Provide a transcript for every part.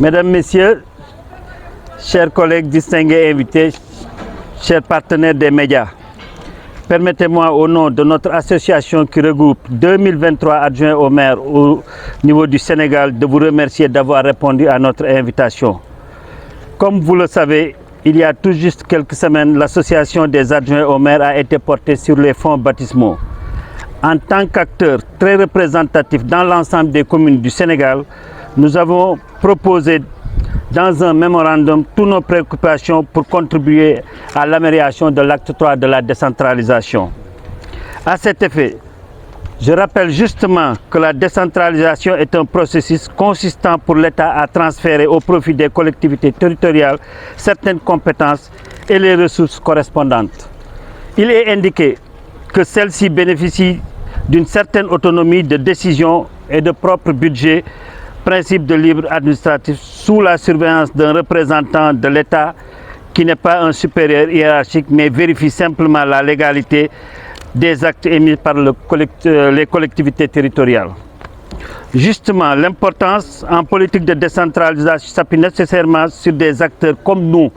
Mesdames, Messieurs, chers collègues, distingués invités, chers partenaires des médias, permettez-moi au nom de notre association qui regroupe 2023 adjoints au maire au niveau du Sénégal de vous remercier d'avoir répondu à notre invitation. Comme vous le savez, il y a tout juste quelques semaines, l'association des adjoints au maire a été portée sur les fonds baptismaux. En tant qu'acteur très représentatif dans l'ensemble des communes du Sénégal, nous avons proposé dans un mémorandum toutes nos préoccupations pour contribuer à l'amélioration de l'acte 3 de la décentralisation. À cet effet, je rappelle justement que la décentralisation est un processus consistant pour l'État à transférer au profit des collectivités territoriales certaines compétences et les ressources correspondantes. Il est indiqué que celles-ci bénéficient d'une certaine autonomie de décision et de propre budget, principe de libre administratif, sous la surveillance d'un représentant de l'État qui n'est pas un supérieur hiérarchique mais vérifie simplement la légalité des actes émis par les collectivités territoriales. Justement, l'importance en politique de décentralisation s'appuie nécessairement sur des acteurs comme nous.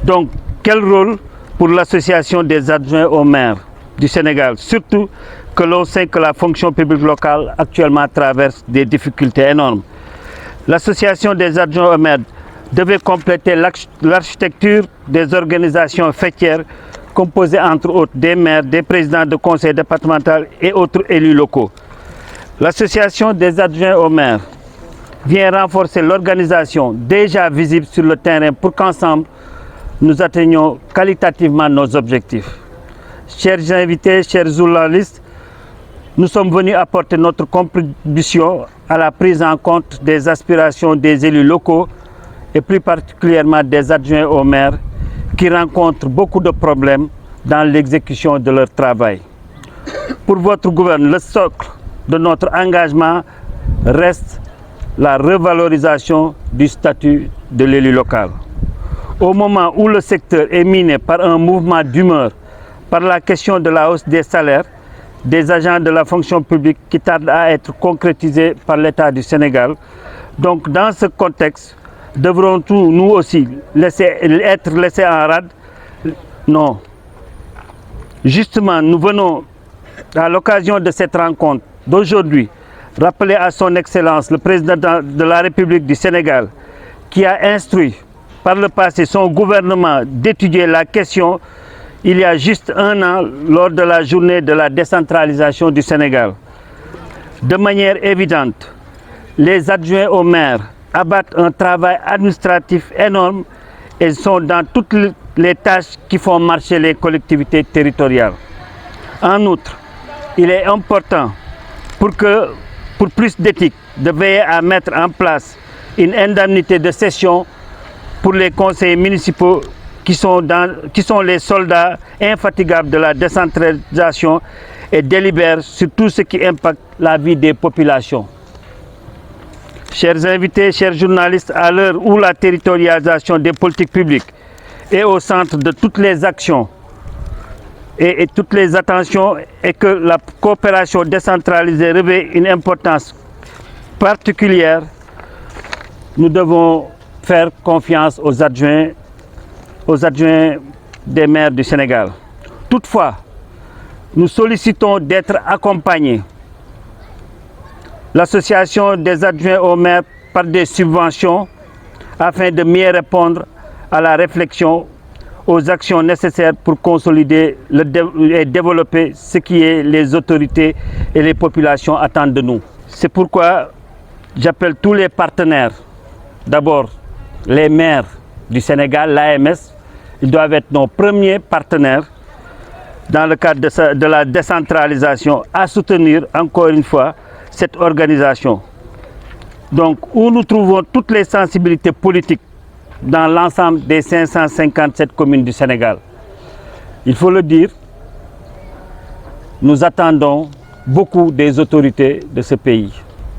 Donc, quel rôle pour l'association des adjoints au maire du Sénégal, surtout que l'on sait que la fonction publique locale actuellement traverse des difficultés énormes. L'association des adjoints au maire devait compléter l'architecture des organisations faîtières composées entre autres des maires, des présidents de conseils départementaux et autres élus locaux. L'association des adjoints au maire vient renforcer l'organisation déjà visible sur le terrain pour qu'ensemble nous atteignions qualitativement nos objectifs. Chers invités, chers journalistes, nous sommes venus apporter notre contribution à la prise en compte des aspirations des élus locaux et plus particulièrement des adjoints au maire qui rencontrent beaucoup de problèmes dans l'exécution de leur travail. Pour votre gouvernement, le socle de notre engagement reste la revalorisation du statut de l'élu local. Au moment où le secteur est miné par un mouvement d'humeur, par la question de la hausse des salaires des agents de la fonction publique qui tarde à être concrétisée par l'État du Sénégal. Donc dans ce contexte, devrons-nous nous aussi être laissés en rade? Non. Justement, nous venons à l'occasion de cette rencontre d'aujourd'hui rappeler à son Excellence le président de la République du Sénégal qui a instruit par le passé son gouvernement d'étudier la question il y a juste un an lors de la journée de la décentralisation du Sénégal. De manière évidente, les adjoints au maire abattent un travail administratif énorme et sont dans toutes les tâches qui font marcher les collectivités territoriales. En outre, il est important pour plus d'éthique de veiller à mettre en place une indemnité de cession pour les conseillers municipaux qui sont les soldats infatigables de la décentralisation et délibèrent sur tout ce qui impacte la vie des populations. Chers invités, chers journalistes, à l'heure où la territorialisation des politiques publiques est au centre de toutes les actions et toutes les attentions et que la coopération décentralisée revêt une importance particulière, nous devons faire confiance aux adjoints des maires du Sénégal. Toutefois, nous sollicitons d'être accompagnés. L'association des adjoints aux maires par des subventions afin de mieux répondre à la réflexion, aux actions nécessaires pour consolider et développer ce qui est les autorités et les populations attendent de nous. C'est pourquoi j'appelle tous les partenaires, d'abord les maires du Sénégal, l'AMS, ils doivent être nos premiers partenaires dans le cadre de la décentralisation à soutenir encore une fois cette organisation. Donc où nous trouvons toutes les sensibilités politiques dans l'ensemble des 557 communes du Sénégal. Il faut le dire, nous attendons beaucoup des autorités de ce pays.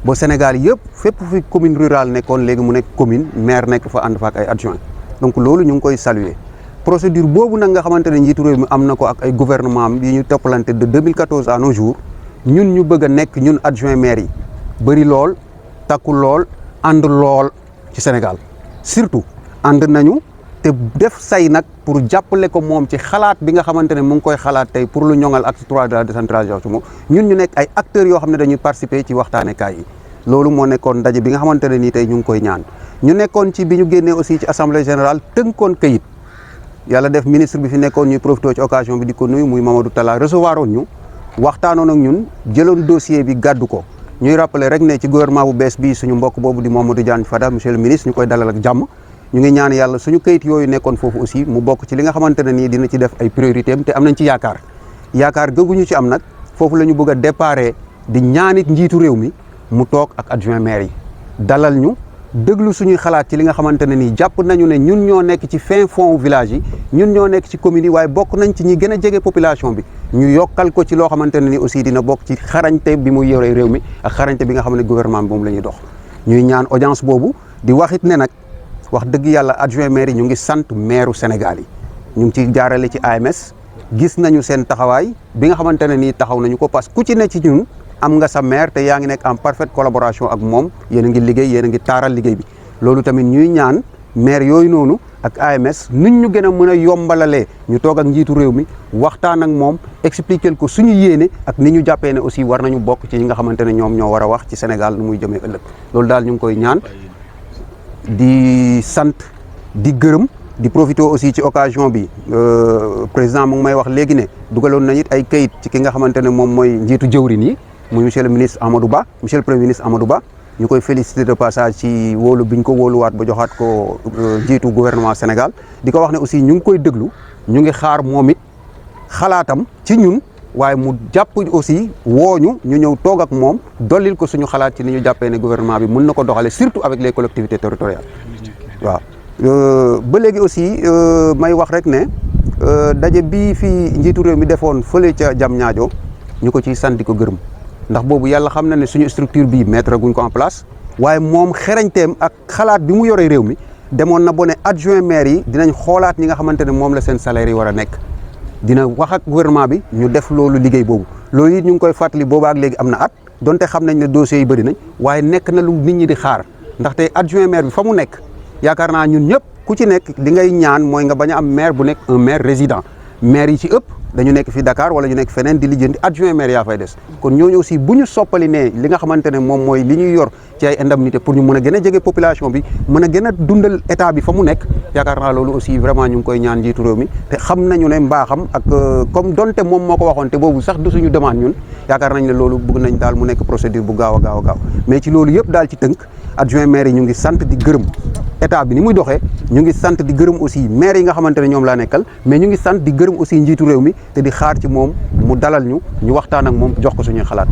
Au Sénégal, fépp fi commune rurale nekkoon léegi mu nekk commune maire nekk fa ànd fa ak ay adjoint donc loolu ñu ngi koy saluer procédure boobu nag nga xamante ne njiitu réew mi am na ko ak ay gouvernement yi ñu toppalante de 2014 à nos jours ñun ñu bëgg a nekk ñun adjoint maire yi bëri lool takku lool ànd lool ci Sénégal surtout ànd nañu te def say nag pour jàppale ko moom ci xalaat bi nga xamante ne mu ngi koy xalaat tey pour lu ñoŋal acte 3 de la décentralisation moom ñun ñu nekk ay acteurs yoo xam ne dañuy participer ci waxtaanekaay yi loolu moo nekkoon ndaje bi nga xamante ne nii tey ñu ngi koy ñaan ñu nekkoon ci bi ñu génnee aussi ci assemblée générale tënkoon kayit yàlla def ministre bi fi nekkoon ñuy profité ci occasion bi di ko nuyu muy Mamadou Talla recevoir oon ñu waxtaanoon ak ñun jëloon dossier bi gàddu ko ñuy rappeler rek ne ci gouvernement bu bees bi suñu mbokk boobu di Mamadou Diagne Fada monsieur le ministre ñu koy dalal ak jàmm ñu ngi ñaan yàlla suñu kayit yooyu nekkoon foofu aussi mu bokk ci li nga xamante ne nii dina ci def ay priorité am te am nañ ci yaakaar gëguñu ci am nag foofu la ñu bëgg a déparé di ñaanit njiitu réew mi mu toog ak adjoint maire yi dalal ñu déglu suñuy xalaat ci li nga xamante ne nii jàpp nañu ne ñun ñoo nekk ci fin fond village yi ñun ñoo nekk ci communes yi waaye bokk nañ ci ñi gën a jege population bi ñu yokkal ko ci loo xamante ne ni aussi dina bokk ci xarañte bi muy yore réew mi ak xarañte bi nga xam ne gouvernement bi moom la ñuy dox ñuy ñaan audience boobu di waxit ne nag wax dëgg yàlla adjoint maire yi ñu ngi sant maireu Sénégal yi ñu ngi ci jaarale ci AMS gis nañu seen taxawaay bi nga xamante ne nii taxaw nañu ko parce que ku ci ne ci ñun am nga sa maire te yaa ngi nekk en parfaite collaboration ak moom yéen a ngi liggéey yéen a ngi taaral liggéey bi loolu tamit ñuy ñaan maire yooyu noonu ak AMS nuñ ñu gën a mën a yombalalee ñu toog ak njiitu réew mi waxtaan ak moom expliquer ko suñu yéene ak ni ñu jàppee ne aussi war nañu bokk ci ñi nga xamante ne ñoom ñoo war a wax ci Sénégal nu muy jëmee ëllëg loolu daal ñu ngi koy ñaan di sant di gërëm di profiter aussi ci occasion bi président mu ngi may wax léegi ne dugaloon nañu it ay kayit ci ki nga xamante ne moom mooy njiitu jëwrin yi muy monsieur le ministre Amadou Ba monsieur le premier ministre Amadou Ba ñu koy féliciter de passage ci wóolu bi ñu ko wóoluwaat ba joxaat ko njiitu gouvernement Sénégal di ko wax ne aussi ñu ngi koy déglu ñu ngi xaar moom it xalaatam ci ñun waaye mu jàpp aussi wooñu ñu ñëw toog ak moom dollil ko suñu xalaat ci ni ñu jàppee ne gouvernement bi mën na ko doxale surtout avec les collectivités territoriales waaw ba léegi aussi may wax rek ne daje bii fii njiitu réew mi defoon fële ca Diamniadio ñu ko ciy sant di ko gërëm ndax boobu yàlla xam na ne suñu structure bii mettre guñ ko en place waaye moom xerañteem ak xalaat bi mu yoree réew mi demoon na bo ne adjoint maire yi dinañ xoolaat ñi nga xamante ne moom la seen salaire yi war a nekk dina wax ak gouvernement bi ñu def loolu liggéey boobu loolu it ñu ngi koy fàttali boobaak léegi am na at donte xam nañ ne dossiers yi bëri nañ waaye nekk na lu nit ñi di xaar ndaxte adjoint maire bi fa mu nekk yaakaar naa ñun ñëpp ku ci nekk li ngay ñaan mooy nga bañ a am maire bu nekk un maire résident maire yi ci ëpp dañu nekk fi Dakar wala ñu nekk feneen di lijjanti adjoint maire yaa fay des kon ñooñu aussi bu ñu soppali ne li nga xamante ne moom mooy li ñuy yor ci ay indemnité pour ñu mën a gën a jege population bi mën a gën a dundal état bi fa mu nekk yaakaar naa loolu aussi vraiment ñu ngi koy ñaan njiitu réew mi te xam nañu ne mbaaxam ak comme donte moom moo ko waxoon te boobu sax du suñu demande ñun yaakaar nañ ne loolu bëgg nañ daal mu nekk procédure bu gaaw a gaaw mais ci loolu yëpp daal ci tënk adjoint maire yi ñu ngi sant di gërëm état bi ni muy doxee ñu ngi sant di gërëm aussi maire yi nga xamante ne ñoom laa nekkal mais ñu ngi sant di gërëm aussi njiitu réew mi te di xaar ci moom mu dalal ñu waxtaan ak moom jox ko suñuy xalaat